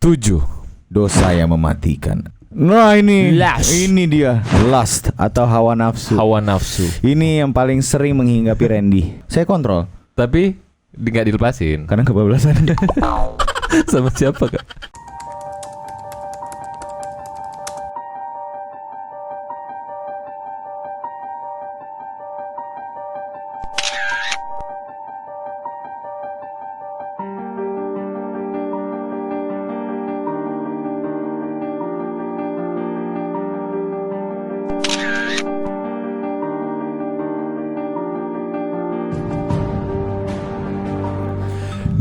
7 dosa yang mematikan. Nah ini dia lust atau hawa nafsu. Hawa nafsu. Ini yang paling sering menghinggapi Randy. Saya kontrol, tapi nggak dilepasin. karena kebablasan. Sama siapa kak?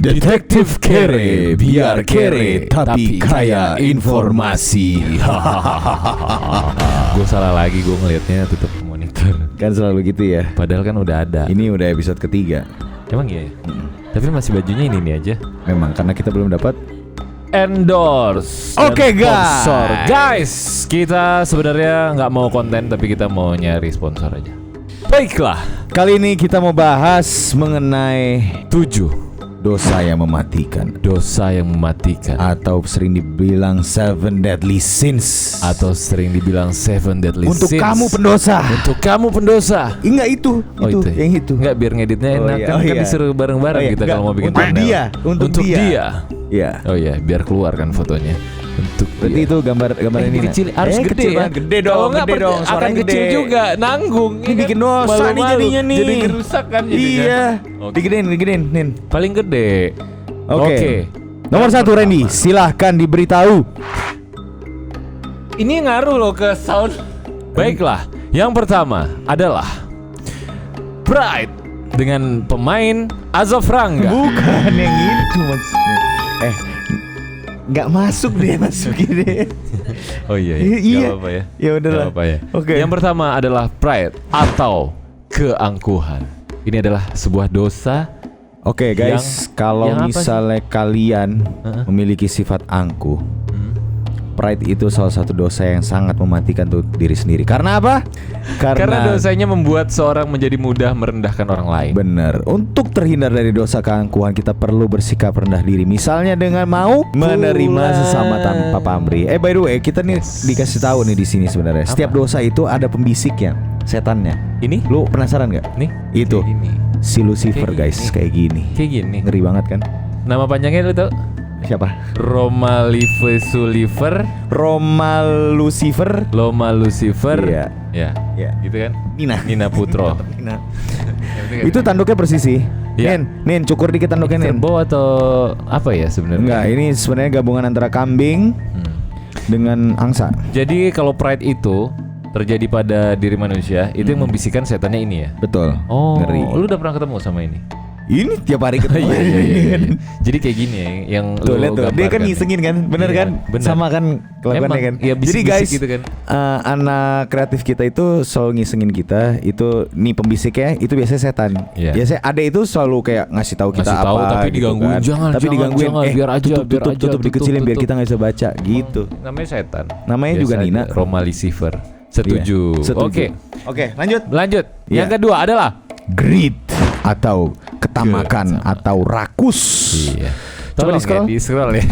Detektif Kere, biar kere tapi kaya informasi. Gue salah lagi, gue ngelihatnya tutup monitor. Kan selalu gitu ya. Padahal kan udah ada. Ini udah episode ketiga. Emang iya ya? Tapi masih bajunya ini aja. Memang karena kita belum dapat endorse. Oke, dan sponsor. Guys, kita sebenarnya nggak mau konten, tapi kita mau nyari sponsor aja. Baiklah, kali ini kita mau bahas mengenai 7 dosa yang mematikan, dosa yang mematikan, atau sering dibilang 7 deadly sins, atau sering dibilang 7 deadly untuk sins. kamu pendosa. Untuk kamu pendosa. Enggak itu ya? yang itu. Enggak, biar ngeditnya Oh, enak iya. kan, Oh, kan iya. disuruh bareng-bareng kita Enggak, kalau mau bikin untuk thumbnail. dia, untuk dia. Iya. Oh iya, biar keluar kan fotonya. Untuk Berarti dia. itu gambar ini kecil, harus gede kecil ya. banget. Gede dong, Kalau nggak gede dong. akan Suaranya kecil gede juga, nanggung. Ini bikin dosa nih jadinya nih. Jadi ngerusak kan jadinya. Iya. Oke. Digedein, Nin. Paling gede. Oke. Nomor 1 Randy, silahkan diberitahu. Ini ngaruh loh ke sound. Baiklah, yang pertama adalah Pride dengan pemain Azov Rangga. Bukan yang itu maksudnya. Nggak masuk deh, masukin deh. Oh iya, Iya. Gak apa-apa ya. Ya udahlah. Gak apa-apa ya. Oke. Yang pertama adalah pride atau keangkuhan. Ini adalah sebuah dosa. Oke guys, kalau yang apa misalnya kalian memiliki sifat angkuh, pride itu salah satu dosa yang sangat mematikan tuh diri sendiri. Karena apa? Karena dosanya membuat seorang menjadi mudah merendahkan orang lain. Bener. Untuk terhindar dari dosa keangkuhan, kita perlu bersikap rendah diri. Misalnya dengan mau menerima sesama tanpa pamrih. By the way, kita nih dikasih tahu nih di sini sebenarnya. Setiap dosa itu ada pembisiknya, setannya. Ini? Lu penasaran nggak? Nih, Itu kayak gini. si Lucifer Kayak guys, gini. kayak gini. Kayak gini. Ngeri banget kan? Nama panjangnya lu tau? Siapa? Roma Lucifer. Loma Lucifer. Iya. Ya. Iya. Gitu kan? Nina Putro. Nah. Itu tanduknya persis sih. Ya. Nin, cukur dikit tanduknya Nin. Kerbau atau apa ya sebenarnya? Enggak, ini sebenarnya gabungan antara kambing dengan angsa. Jadi kalau pride itu terjadi pada diri manusia, itu yang membisikkan setannya ini ya. Betul. Oh, Ngeri. lu udah pernah ketemu sama ini? Ini tiap hari ketemu. Iya. Jadi kayak gini ya, yang Tuh lu lihat tuh, dia kan gambarkan ngisengin kan, bener Iya, kan? bener. Sama kan kelakuannya Emang, kan. iya, Jadi bisik-bisik guys, gitu kan. anak kreatif kita itu selalu ngisengin kita. Itu nih pembisiknya, itu biasanya setan. Iya. Biasanya ade itu selalu kayak ngasih tahu kita Ngasih tahu, apa. tapi gitu digangguin. kan. Jangan, tapi digangguin. jangan, biar aja, tutup, dikecilin biar kita nggak bisa baca. Gitu. Namanya setan. Namanya juga Biasa Nina. aja, Roma Lucifer. Setuju. Iya, setuju. Oke. Oke, lanjut. Yang Iya. kedua adalah Greed atau ketamakan atau rakus. iya. Coba Tolong di-scroll. ya, di-scroll ya.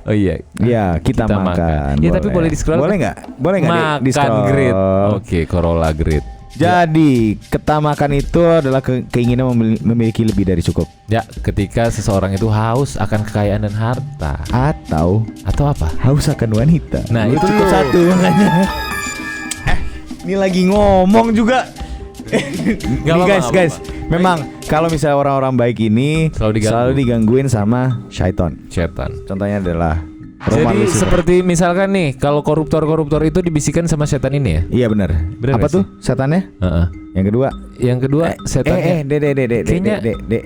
Oh iya. Ya, kita makan. Ya tapi boleh di-scroll. Boleh nggak? Boleh nggak Makan di-scroll? grid. Oke, Corolla grid. Jadi, ketamakan itu adalah keinginan memiliki lebih dari cukup. Ya, ketika seseorang itu haus akan kekayaan dan harta. Atau Atau apa? haus akan wanita. Nah, Lu itu cukup lu. satu makanya. Ini lagi ngomong juga. Nih apa-apa, nggak guys. apa-apa. Memang kalau misalnya orang-orang baik ini Selalu selalu digangguin sama syaiton. Setan. Contohnya adalah Roma Jadi Lucifer. seperti misalkan nih, kalau koruptor-koruptor itu dibisikkan sama setan ini ya? Iya benar. Bener Apa nggak tuh setannya? Heeh. Yang kedua. Yang kedua setannya. Dek. Kayaknya-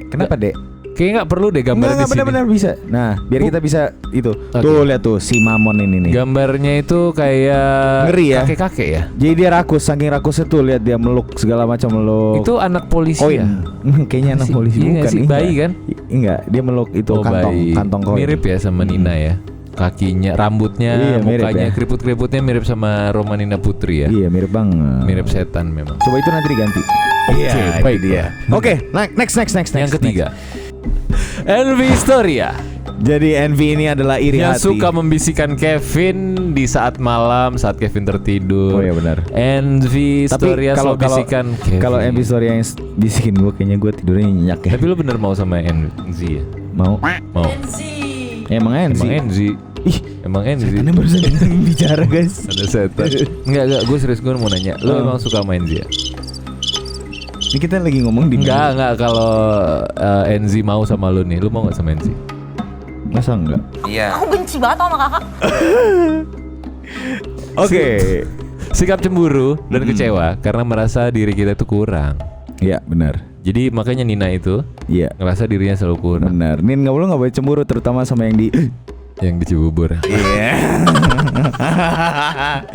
Kenapa dek? Kayaknya nggak perlu deh gambar di Enggak, sini. benar-benar bisa. Nah, biar kita bisa itu. Oke. Tuh lihat tuh si Mamon ini nih. Gambarnya itu kayak Ngeri ya? kakek-kakek ya? Jadi dia rakus, saking rakusnya tuh lihat dia meluk segala macam meluk. Itu anak polisi Oh iya. ya? Kayaknya anak Si- polisi iya nggak bukan. sih? Bayi kan? Enggak, dia meluk itu Oh, kantong, baik. kantong koin. Mirip ya sama Nina ya. Kakinya, rambutnya, Iya, mirip mukanya, ya. keriput-keriputnya mirip sama Romanina Putri ya. Iya, mirip banget. Mirip setan memang. Coba itu nanti diganti. Oke, baik dia. Oke, next. Yang ketiga, Envy Historia Jadi envy ini adalah iri yang hati. suka membisikkan Kevin di saat malam, saat Kevin tertidur. Oh iya benar. Envy Tapi Storia kalau selalu bisikan Kevin. kalau envy story yang bisikin gue, kayaknya gue tidurnya nyenyak ya. Tapi lu bener mau sama Enzi ya? Mau? Mau. Emang Emang envy. Enzi. Ih, Emang Enzi. karena barusan bicara guys. Ada setan. Enggak, gue serius, gue mau nanya. Lu emang suka main Enzi ya? Ini kita lagi ngomong di Enggak kalau Enzi mau sama lu nih, lu mau gak sama Enzi? Masa enggak? Aku benci banget sama kakak. Oke. Sikap cemburu dan kecewa karena merasa diri kita itu kurang. Iya benar. Jadi makanya Nina itu Iya ngerasa dirinya selalu kurang. benar. Nin nggak boleh cemburu, terutama sama yang di. Yang di Cibubur. Iya.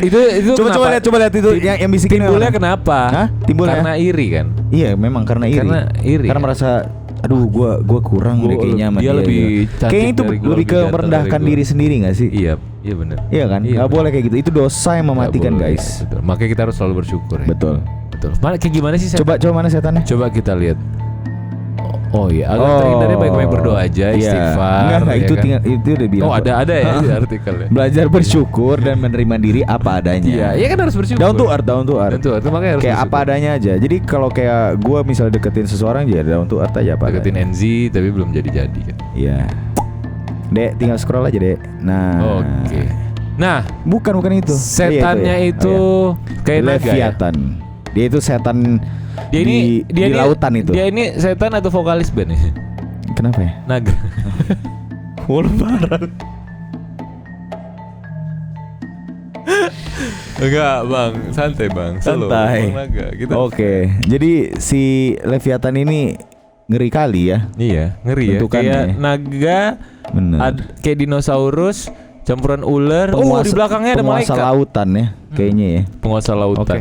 itu Coba lihat itu yang bisikin timbulnya apa? kenapa? Hah? Timbulnya? Karena iri kan? Iya memang karena iri. Karena merasa aduh gua kurang deh kayaknya sama dia lebih gitu. cantik Kayaknya itu dari gua, lebih ke lebih ganteng merendahkan dari gua. diri sendiri gak sih? Iya benar. Iya kan? Gak boleh kayak gitu. Itu dosa yang mematikan Nggak boleh, guys. Betul. Makanya kita harus selalu bersyukur ya. Betul. Mana kayak gimana sih setan? Coba mana setannya? Coba kita lihat. Oh iya, agar terhindarnya baik-baik berdoa aja, istighfar. Enggak ya itu kan? tinggal itu udah bilang. Oh ada ya di artikelnya. Belajar bersyukur dan menerima diri apa adanya. Iya kan harus bersyukur. Down to earth. Down to earth, makanya harus Kayak bersyukur. apa adanya aja. Jadi kalau kayak gue misalnya deketin seseorang ya down to earth aja apa Deketin adanya. Enzi tapi belum jadi kan. Iya. Dek, tinggal scroll aja, Dek. Nah. Oke. Nah, Bukan itu. setannya Iya, itu kayak naga ya. Leviathan. Dia itu setan Dia ini di lautan itu. Dia ini setan atau vokalis band ya? Kenapa ya? Naga. Lebaran. Enggak, Bang. Santai, Bang. Slow. Santai. Bang Naga. Gitu. Oke. Jadi si Leviathan ini ngeri kali ya. Iya, ngeri ya. Bentukannya Kayak ya. naga, Bener. kayak dinosaurus, campuran ular. Di belakangnya ada penguasa malaikat. lautan ya, kayaknya ya. Penguasa lautan.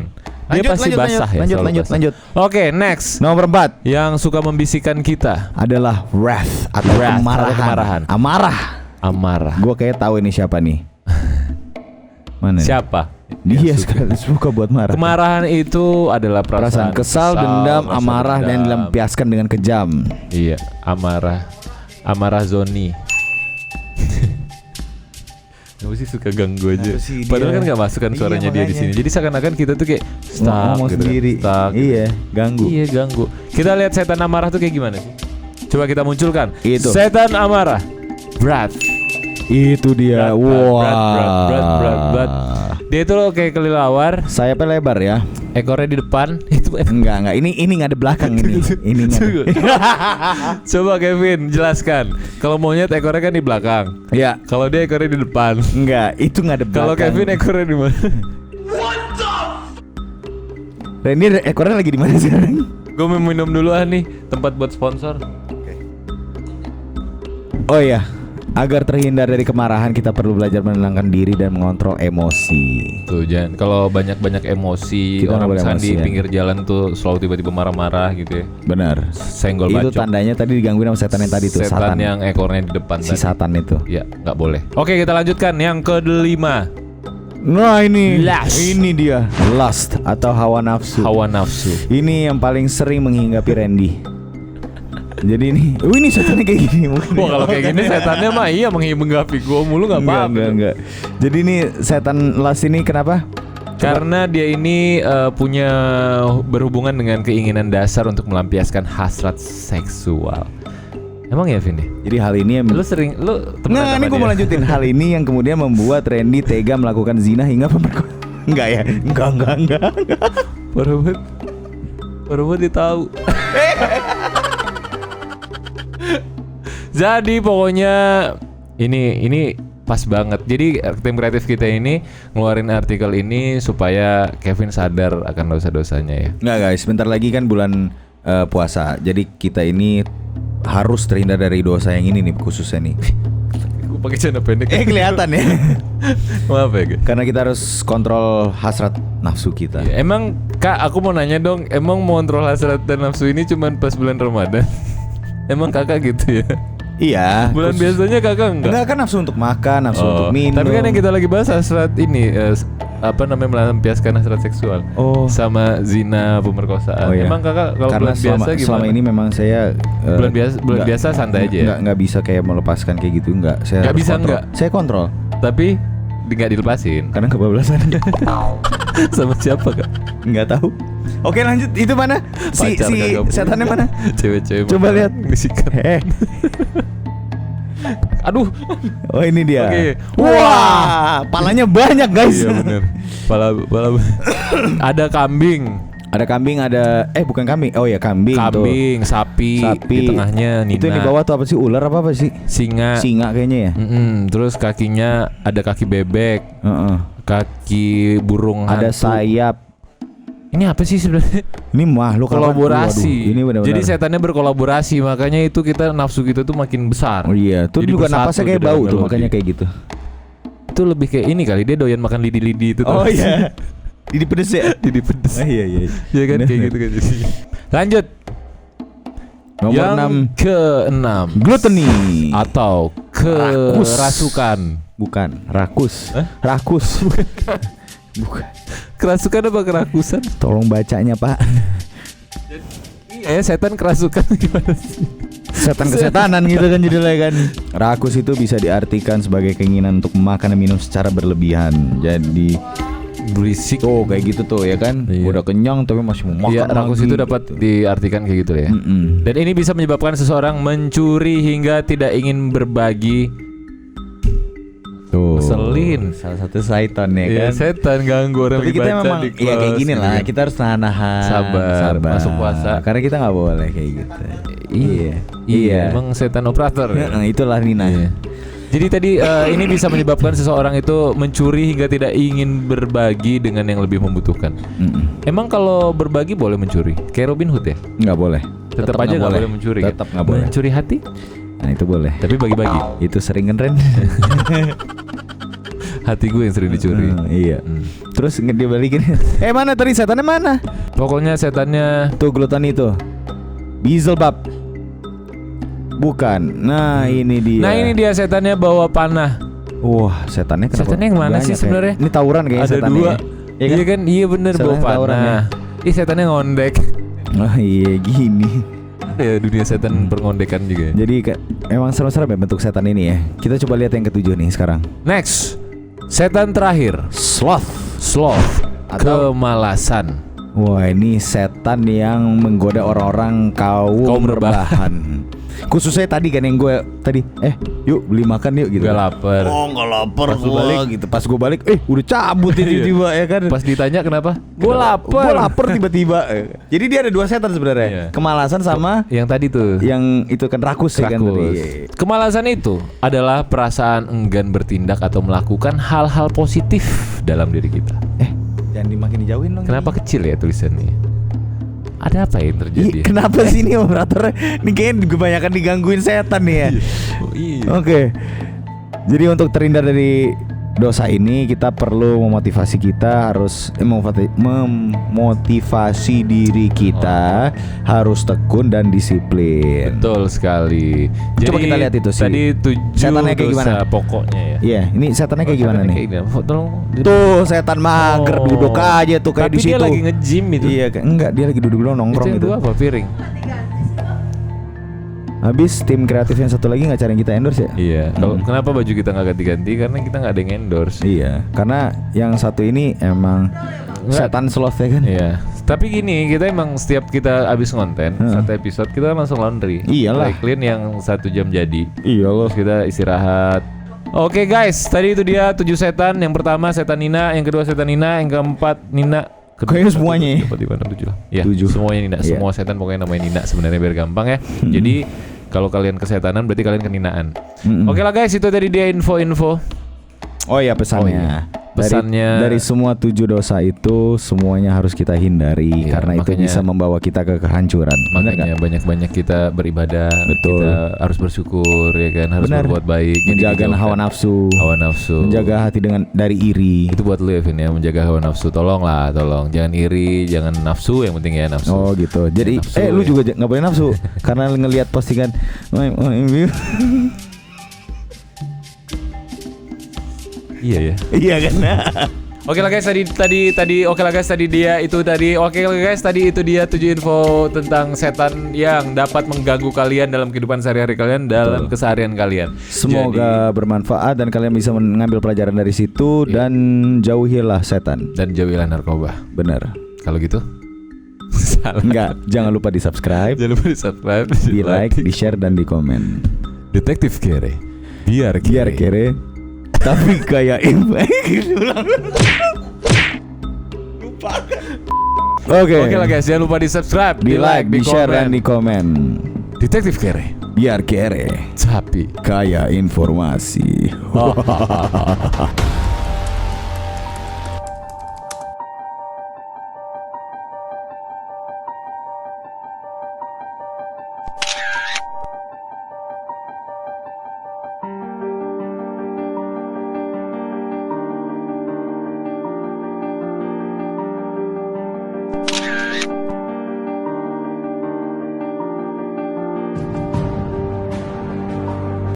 Dia pasti basah ya. selalu basah. Lanjut. Oke, next. Nomor 4 Yang suka membisikkan kita, adalah wrath atau Wrath atau kemarahan. kemarahan. Amarah. amarah. Gue kayak tahu ini siapa nih. Mana? nih? Siapa? Dia Yang suka- sekali suka buat marah. Kemarahan itu adalah Perasaan kesal, dendam, rasa amarah dan dendam. dilampiaskan dengan kejam. Iya, amarah Zoni. Kenapa sih suka ganggu aja? Kenapa sih dia? Padahal kan nggak masuk kan Iya, suaranya dia di makanya. sini. Jadi seakan-akan kita tuh kayak stuck Ngomong gitu kan. sendiri. Stuck gitu. Iya, ganggu. Iya, ganggu. Kita lihat setan amarah tuh kayak gimana sih? Coba kita munculkan. Itu. Setan amarah. Berat. Itu dia. Berat. Dia itu loh kayak kelelawar, Sayapnya lebar ya. ekornya di depan. Itu Enggak. Ini nggak ada belakang ini. Ini nggak ada. Coba Kevin jelaskan. Kalau monyet ekornya kan di belakang. Ya, Kalau dia ekornya di depan. enggak. Itu nggak ada belakang. Kalau Kevin ekornya di mana? Randy ekornya lagi di mana sekarang? Gue mau minum dulu nih, tempat buat sponsor. Oh iya, agar terhindar dari kemarahan kita perlu belajar menenangkan diri dan mengontrol emosi. Tuh jangan kalau banyak-banyak emosi, Kita nggak orang boleh misalnya di emosi, ya. pinggir jalan tuh selalu tiba-tiba marah-marah gitu ya. Benar. Senggol Itu bacok. tandanya tadi digangguin sama setan yang tadi tuh, Setan satan. yang ekornya di depan Si tadi. satan itu. Ya, nggak boleh. Oke, kita lanjutkan yang kelima. Nah ini, Lust. ini dia lust atau hawa nafsu. Hawa nafsu. Ini yang paling sering menghinggapi Randy. Jadi ini setannya kayak gini mungkin. Wah, kalau kayak gini setannya mah iya menghinggapi gua mulu nggak apa-apa. Enggak. Jadi ini setan lust ini kenapa? Karena dia ini punya berhubungan dengan keinginan dasar untuk melampiaskan hasrat seksual. Emang ya, Vin? Jadi hal ini yang Lu temenan Nggak, sama ini gue dia? mau lanjutin. Hal ini yang kemudian membuat Randy tega melakukan zina hingga pemerkosaan. Enggak ya? Enggak. Baru buat dia tahu. Jadi pokoknya ini pas banget. Jadi tim kreatif kita ini ngeluarin artikel ini supaya Kevin sadar akan dosa-dosanya ya. Enggak guys, sebentar lagi kan bulan puasa. Jadi kita ini harus terhindar dari dosa yang ini nih khususnya nih. Gue pakai celana pendek. Kelihatan ya. Maaf ya, guys. Karena kita harus kontrol hasrat nafsu kita. Ya, emang Kak, aku mau nanya dong, emang mau kontrol hasrat dan nafsu ini cuman pas bulan Ramadan? Emang kakak gitu ya? Iya. Bulan biasanya kakak enggak? Enggak kan nafsu untuk makan, nafsu untuk minum. Tapi kan yang kita lagi bahas hasrat ini melampiaskan hasrat seksual. Oh. Sama zina, pemerkosaan. Oh, iya. Emang kakak kalau Karena bulan biasa gimana? selama ini memang saya bulan biasa santai aja ya? Nggak bisa kayak melepaskan kayak gitu, nggak. Saya Nggak harus bisa, kontrol. nggak? Saya kontrol. Tapi nggak dilepasin. Karena kebablasan. Sama siapa kak? Nggak tahu. Oke lanjut, itu mana? Si Pacar kagak punya. setannya mana? Cewek-cewek. Coba mana? lihat. Disikat. Aduh. Oh ini dia. Oke. Wah, palanya banyak guys. Iya bener. Pala. Ada kambing. Ada kambing, ada bukan kambing. Oh ya kambing. Kambing, sapi. Di tengahnya Nina. Itu yang di bawah tuh apa sih? Ular apa sih? Singa. Singa kayaknya ya. Terus kakinya ada kaki bebek, kaki burung Ada hantu. sayap. Ini apa sih sebenarnya? Ini makhluk apa? Kolaborasi. Waduh, ini benar-benar. Jadi setannya berkolaborasi, makanya itu kita nafsu kita tuh makin besar. Oh iya, tuh Jadi juga bersatu napasnya di kayak dalam bau tuh, melodi. makanya kayak gitu. Itu lebih kayak ini kali, dia doyan makan lidi-lidi itu. Oh iya. Didi pedes ya? Lidi pedes. Iya. Iya kan kayak gitu kan. Lanjut. Nomor Yang 6 ke-6 gluttony atau kerasukan. Bukan, rakus. Rakus. Bukan. Kerasukan apa kerakusan? Tolong bacanya, Pak. Iya, setan kerasukan gimana sih? Setan kesetanan gitu kan judulnya kan. Rakus itu bisa diartikan sebagai keinginan untuk makan dan minum secara berlebihan. Jadi Berisik. tuh kayak gitu tuh ya kan. Iya. Udah kenyang tapi masih mau makan. Iya, rakus lagi, itu dapat gitu. diartikan kayak gitu ya. Dan ini bisa menyebabkan seseorang mencuri hingga tidak ingin berbagi. Tuh. Ngeselin. Salah satu syaitan ya Iya, kan. setan ganggu orang Tapi kita dibaca memang di ya kelas kayak gini gitu lah. kan. Kita harus nahan. Sabar, masuk puasa. Karena kita nggak boleh kayak gitu. Iya. Emang setan operator ya? Nah, itulah Nina. Iya. Jadi tadi ini bisa menyebabkan seseorang itu mencuri hingga tidak ingin berbagi dengan yang lebih membutuhkan. Emang kalau berbagi boleh mencuri? Kayak Robin Hood ya? Nggak boleh. Tetap aja nggak boleh mencuri. Tetap nggak boleh. Mencuri hati? Nah itu boleh. Tapi bagi-bagi. Itu sering kan Ren? Hati gue yang sering dicuri. Iya. Terus dia balikin. Mana tadi setannya mana? Pokoknya setannya Tuh gluttony itu. Beelzebub. Bukan. Nah ini dia. Nah ini dia setannya bawa panah. Wah setannya kenapa? Setannya yang mana banyak sih ya? sebenarnya? Ini tawuran kayaknya Ada setannya. dua. Iya kan? Iya kan? Iya bener bawa Setannya tawuran ya. panah. Ih setannya ngondek. Oh iya gini. Ya dunia setan pengondekan juga ya. Jadi emang serem-serem ya bentuk setan ini ya. Kita coba lihat yang ketujuh nih sekarang. Next. Setan terakhir. Sloth. Sloth. Atau- Kemalasan. Wah ini setan yang menggoda orang-orang kaum rebahan. Khususnya tadi kan yang gue tadi yuk beli makan yuk gitu. Gak lapar. Oh nggak lapar Pas lu gua balik. gitu. Pas gue balik udah cabut ini tiba-tiba ya kan. Pas ditanya kenapa? Gue Gue lapar. lapar tiba-tiba. Jadi dia ada dua setan sebenarnya. Iya. Kemalasan sama Yang tadi tuh. yang itu kan rakus ya kan tadi. Rakus. Kemalasan itu adalah perasaan enggan bertindak atau melakukan hal-hal positif dalam diri kita. Jangan dimakin dijauhin dong. Kenapa kecil ya tulisannya? Ada apa yang terjadi? Kenapa sih ini operatornya? Ini kayaknya kebanyakan digangguin setan nih ya. Oh, iya. Oke. Jadi untuk terhindar dari dosa ini kita perlu memotivasi kita harus memotivasi diri kita harus tekun dan disiplin. Betul sekali. Coba kita lihat itu sih. Tadi 7 Setannya kayak dosa gimana? pokoknya ya. Iya, ini setannya kayak gimana Setannya nih? kayak gimana? Tolong. Tuh setan mager Oh. duduk aja tuh kayak Tapi di situ. dia lagi nge-gym itu. Iya, enggak dia lagi duduk dulu Itu nongkrong yang gitu. dua apa? Piring. Habis tim kreatif yang satu lagi nggak cari yang kita endorse ya? Iya. Kalau kenapa baju kita nggak ganti-ganti? Karena kita nggak ada yang endorse. Iya, karena yang satu ini emang Nggak. setan sloth ya kan? Iya. Tapi gini, kita emang setiap kita habis konten satu episode kita langsung laundry. Iyalah. Dry clean yang 1 jam jadi. Iya loh. Terus kita istirahat. Oke guys, tadi itu dia 7 setan. Yang pertama setan Nina, yang kedua setan Nina, yang keempat Nina. Kayaknya semuanya ya? Di mana 7 lah. Ya, 7. semuanya Nina. Iya. Semua setan pokoknya namanya Nina sebenarnya biar gampang ya. Jadi kalau kalian kesetanan berarti kalian keninaan. Oke lah guys, itu tadi dia info-info. Oh iya pesannya. Oh iya. Pesannya- dari semua 7 dosa itu semuanya harus kita hindari Iya, karena itu makanya- bisa membawa kita ke kehancuran. Benar Makanya nggak? banyak-banyak kita beribadah. Betul. Kita harus bersyukur ya kan, harus Benar. berbuat baik. Jadi Menjaga dijauhkan hawa nafsu. Hawa nafsu. Menjaga hati dari iri. Itu buat lu ya Vin ya, menjaga hawa nafsu. Tolong jangan iri, jangan nafsu, yang penting ya nafsu. Oh gitu. Jadi Nafsu, lu ya. juga nggak boleh nafsu karena ngelihat postingan. Iya ya. Iya kan? Oke lah guys, tadi dia itu tadi. Oke lah guys, tadi itu dia 7 info tentang setan yang dapat mengganggu kalian dalam kehidupan sehari-hari kalian, dalam keseharian kalian. Semoga bermanfaat dan kalian bisa mengambil pelajaran dari situ dan jauhilah setan. Dan jauhilah narkoba. Bener. Kalau gitu? Salah. Enggak, jangan lupa di subscribe, Jangan lupa di subscribe, di like, di share dan di komen. Detektif Kere. Biar kere, tapi kayak Oke lah guys, jangan lupa di subscribe, di like, di share dan di komen. Detektif Kere. Biar kere, Tapi kayak informasi.